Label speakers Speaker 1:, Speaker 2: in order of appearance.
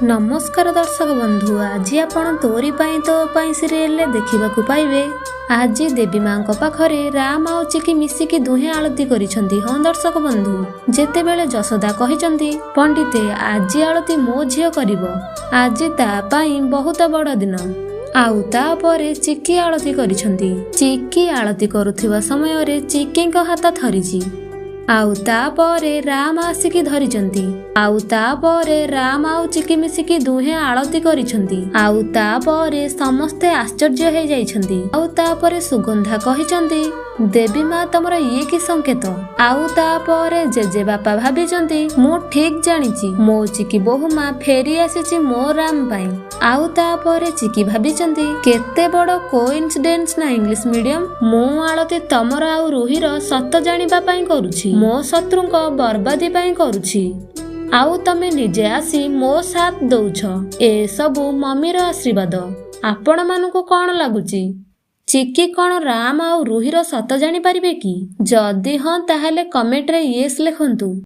Speaker 1: नमस्कार दर्शक बंधु, आज आपण तोरी पाई तो पाई सीरियल देखा पाइबे। आज देवी माँ पाखरे राम आउ चिकी मिसिकी दुहे आलती करिसंती। हाँ दर्शक बंधु, जेते बेले जशोदा कहिसंती पंडिते आज आलती मो झियो करिवो, आज ता पाई बहुत बड़ दिन। आउ तापरे चिकी आलती करिसंती। चिकी आलती करुथिबा समय रे चिकीଙ୍କ हाथ थरिची। आउ तापरे राम आसिकी धरिचंती। आउ तापरे राम आउ चिकी मिसिकी दुहे आलती करिसंती। आउ तापरे समस्ते आश्चर्य हे जाइछंती। आउ तापरे सुगंधा कहिचंती, देवी माँ तमर ये कि संकेत। आउ तापरे जेजे बापा भाबिचंती, मु ठीक जानिची मो चिकी बहु माँ फेरी आसीची मो राम पाई। आउ तापरे चिकी भाबिचंती, केते बड़ कोइन्सिडेंस ना इंग्लिश मीडियम। मो आलती तमर आउ रुहीर सत जानिबा पाई करूची, मो शत्रुंक बर्बादी पाई करूची। आउ तमे निजे आसी मो साथ दउछ। ए सबु मम्मीर आशीर्वाद। आपण मानकु कोन लागुची? चिकी कौन राम आउ रुहीर सत जानी पारिबे कि? जदि हाँ ताहेले कमेंट रे येस लिखंतु।